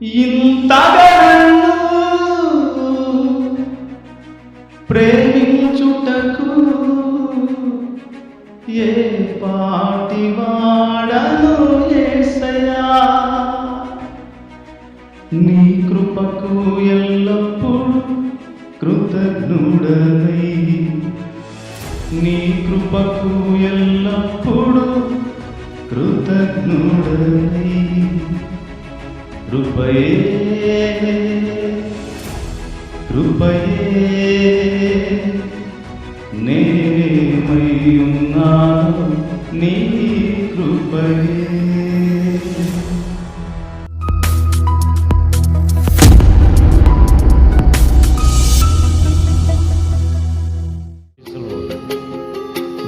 ఇంతగా నన్ను ప్రేమించుటకు ఏ పాటి వాడను యేసయ్యా, నీ కృపకు ఎల్లప్పుడు కృతజ్ఞుడనై, నీ కృపకు ఎల్లప్పుడు కృతజ్ఞుడనై, కృపయే కృపయే నేనేమై ఉన్నాను నీ కృపయే.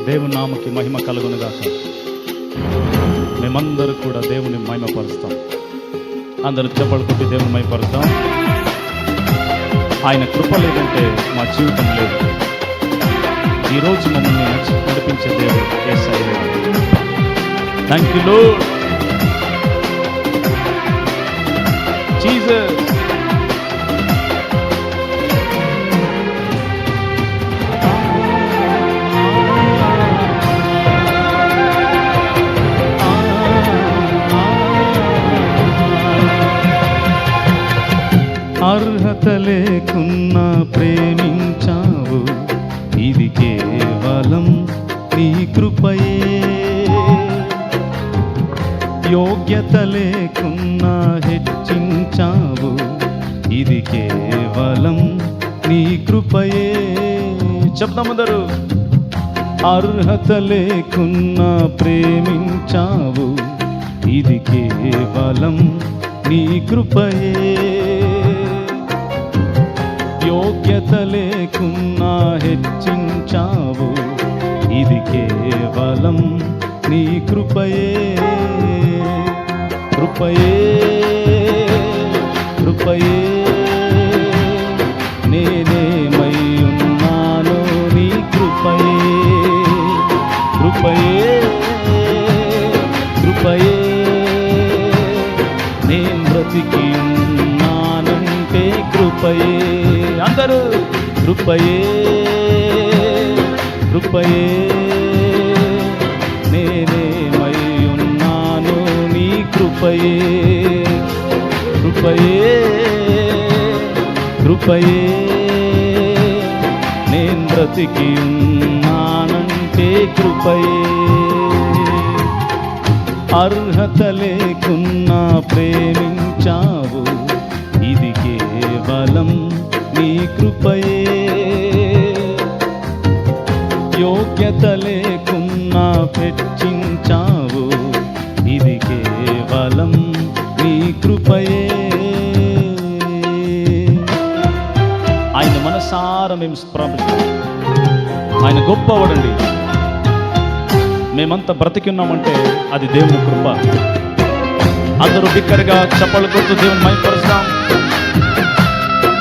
దేవుని నామకి మహిమ కలుగునుగాక. మేమందరూ కూడా దేవుని మహిమపరుస్తాం. అందరూ చెప్పలు కొట్టి దేవుని మహిమపరుస్తాం. ఆయన కృప లేదంటే మా జీవితం లేదు. ఈరోజు మమ్మల్ని నడిపించే దేవుడు Yesayya. Thank you Lord Jesus. అర్హత లేకున్నా ప్రేమించావు, ఇది కేవలం నీ కృపయే. యోగ్యత లేకున్నా హెచ్చించావు, ఇది కేవలం నీ కృపయే. చెప్తామందరూ. అర్హత లేకున్నా ప్రేమించావు, ఇది కేవలం నీ కృపయే. యోగ్యత లేకున్నా హెచ్చించావు, ఇది కేవలం నీ కృపయే. కృపయే కృపయే నేనేమై ఉన్నాను నీ కృపయే. కృపయే కృపయే నేను బ్రతికి ఉన్నానంటే కృపయే. అందరూ కృపయే కృపయే నేనేమై ఉన్నాను నీ కృపయే. కృపయే కృపయే నేను బ్రతికి ఉన్నానంటే కృపయే. అర్హత లేకున్నా ప్రేమించావు, ఇది కేవలం నీ కృపయే. యోగ్యత లేకున్నా హెచ్చించావు, ఇది కేవలం నీ కృపయే. ఆయన మనసారా మేము ప్రార్థిస్తాం. ఆయన గొప్పవాడండి. మేమంతా బ్రతికి ఉన్నామంటే అది దేవుని కృప. అందరూ బిక్కరగా చప్పలు కొడుతూ దేవుని మహిమపరుస్తాం.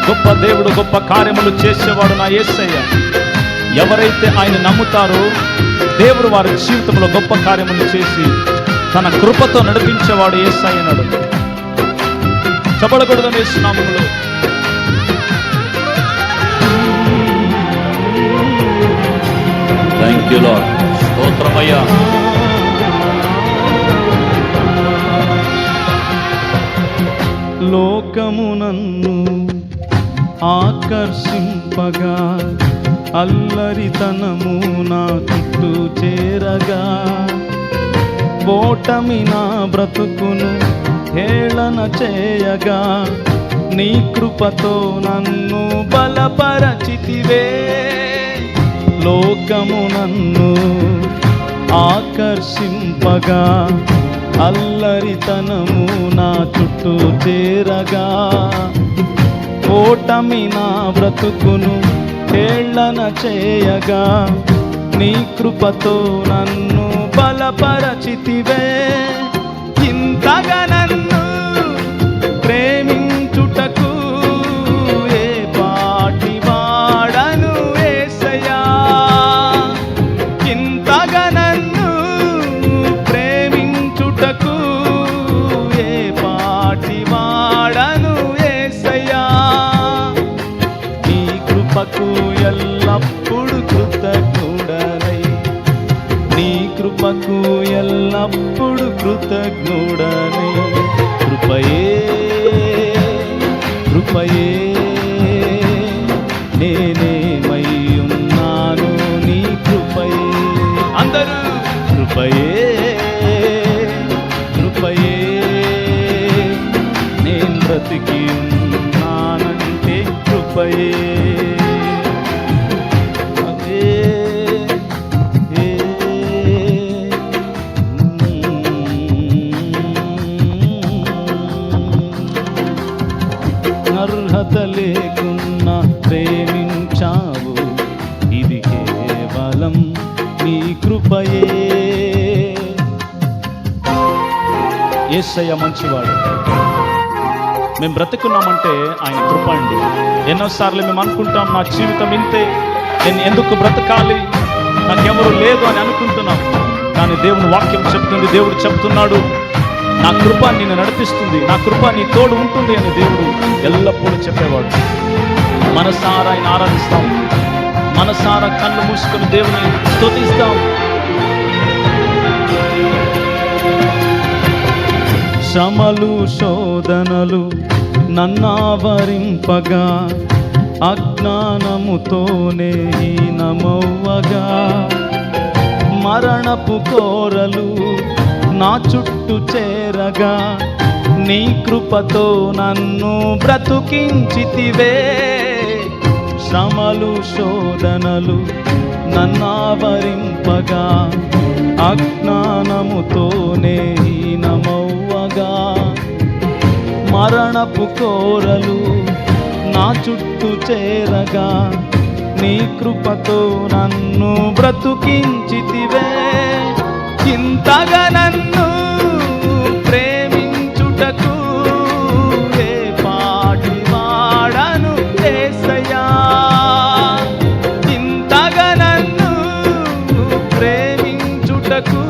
గొప్ప దేవుడు, గొప్ప కార్యములు చేసేవాడు నా యేసయ్య. ఎవరైతే ఆయన నమ్ముతారో దేవుడు వారి జీవితంలో గొప్ప కార్యములు చేసి తన కృపతో నడిపించేవాడు యేసయ్య అన్నాడు. చప్పలు యేసు నామములో. Thank you lord. స్తోత్రమయ్యా. లోకము నన్ను ఆకర్షింపగా, అల్లరితనము నా చుట్టూ చేరగా, ఓటమి నా బ్రతుకును హేళన చేయగా, నీ కృపతో నన్ను బలపరచితివే. లోకము నన్ను ఆకర్షింపగా, అల్లరితనము నా చుట్టూ చేరగా, ఓటమి నా బ్రతుకును హేళన చేయగా, నీ కృపతో నన్ను బలపరచితివే. ఇంతగా నన్ను ప్రేమించుటకు ఏ పాటి వాడను యేసయ్యా, ఇంతగా నన్ను ప్రేమించుటకు ఏ పాటి వాడ కృపకు ఎల్లప్పుడు కృతజ్ఞుడనే. కృపయే కృపయే నేనేమయ్యున్నాను నీ కృపయే. అందరూ కృపయే కృపయే నేను బ్రతికి ఉన్నానంటే కృపయే. అర్హత లేకున్నా ప్రేమించావు, ఇది కేవలం నీ కృపయే. యేసయ్య మంచివాడు. మేము బ్రతుకున్నామంటే ఆయన కృప అండి. ఎన్నోసార్లు మేము అనుకుంటాం, నా జీవితం ఇంతే, నేను ఎందుకు బ్రతకాలి, నాకెవరు లేదు అని అనుకుంటున్నాం. కానీ దేవుని వాక్యం చెప్తుంది, దేవుడు చెప్తున్నాడు, నా కృప నిన్ను నడిపిస్తుంది, నా కృప నీ తోడు ఉంటుంది అని దేవుడు ఎల్లప్పుడూ చెప్పేవాడు. మనసారా ఆయన ఆరాధిస్తాం, మనసారా కళ్ళు మూసుకొని దేవుని స్తుతిస్తాం. శ్రమలు శోధనలు నన్నావరింపగా, అజ్ఞానముతోనే హీనమవ్వగా, మరణపు కోరలు నా చుట్టూ చేరగా, నీ కృపతో నన్ను బ్రతుకించితివే. శ్రమలు శోధనలు నన్నావరింపగా, అజ్ఞానముతోనే హీనమవ్వగా, మరణపు కోరలు నా చుట్టూ చేరగా, నీ కృపతో నన్ను బ్రతుకించితివే. ఇంతగా నన్ను ప్రేమించుటకు ఏ పాటి వాడను యేసయ్యా. ఇంతగా నన్ను ప్రేమించుటకు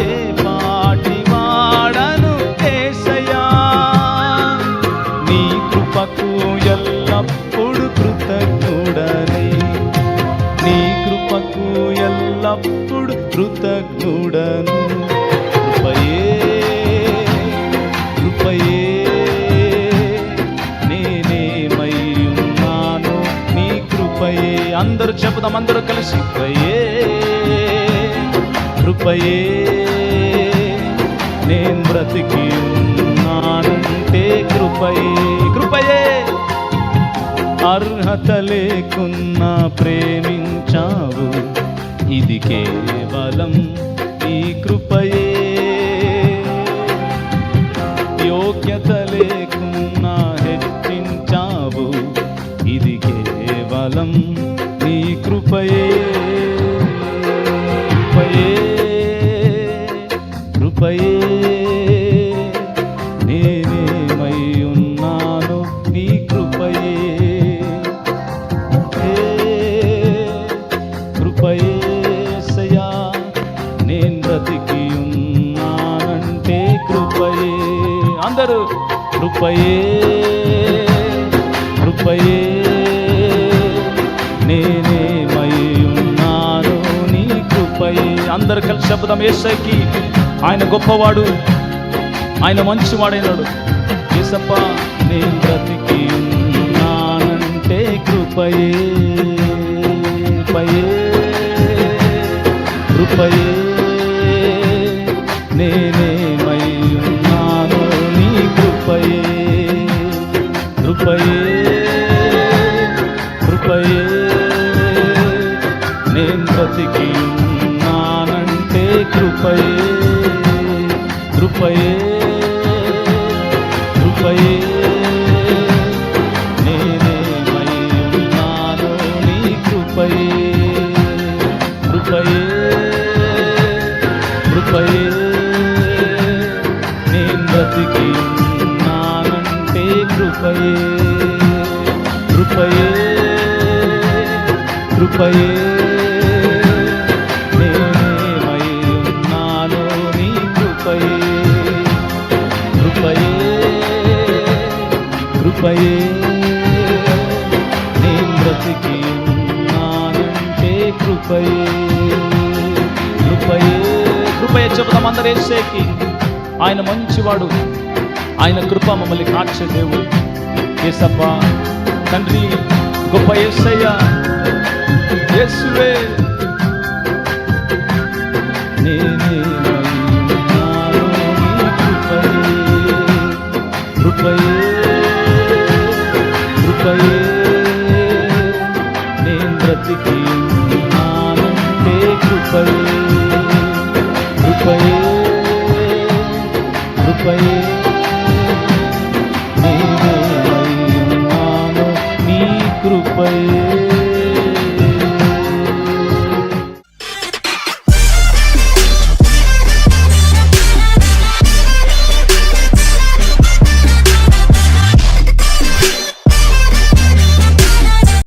ఏ పాటి వాడను యేసయ్యా. నీ కృపకు ఎల్లప్పుడు కృతజ్ఞుడనే, నీ కృపకు ఎల్లప్పుడు కృతజ్ఞుడను. కృపయే కృపయే నేనేమయ్యున్నాను నీ కృపయే. అందరూ చెబుదాం, అందరూ కలిసి కృపయే కృపయే నేను బ్రతికి ఉన్నానంటే కృపయే. కృపయే అర్హత లేకున్నా ప్రేమించావు, ఇది కేవలం నీ కృపయే. యోగ్యత లేకున్నా హెచ్చించావు, ఇది కేవలం నీ కృపయే. కృపయే కృపయే నేనేమయ్యున్నాను నీ కృపయే. కృపయే సయా నేను బ్రతికి ఉన్నానంటే కృపయే. అందరూ కృపయే కృపయే నేనేమయ్యున్నాను నీ కృపయే. అందరు కలిసి చెబుదాం, యేసయ్యకి ఆయన గొప్పవాడు, ఆయన మంచివాడైనాడు. యేసప్ప నేను బ్రతికి ఉన్నానంటే కృపయే. కృపయే కృపయే నేనేమయ్యున్నాను నీ కృపయే. కృపయే కృపయే నేను బ్రతికి ఉన్నానంటే కృపయే. కృపయే కృపయే నేనేమయ్యున్నాను నీ కృపయే. కృపయే కృపయే నేను బ్రతికి ఉన్నానంటే కృపయే. కృపయే కృపయే నేనేమయ్యున్నాను నీ కృపయే. కృపయే కృపయే నేను బ్రతికి ఉన్నానంటే కృపయే. కృపయే చెబుదాం అందరూ యేసయ్యకి. ఆయన మంచివాడు, ఆయన కృప మమ్మల్ని కాచే దేవుడు. యేసప్ప తండ్రి, గొప్ప యేసయ్య, యేసువే. కృపయే కృపయే నేను బ్రతికి ఉన్నానంటే కృపయే కృపయే కృపయే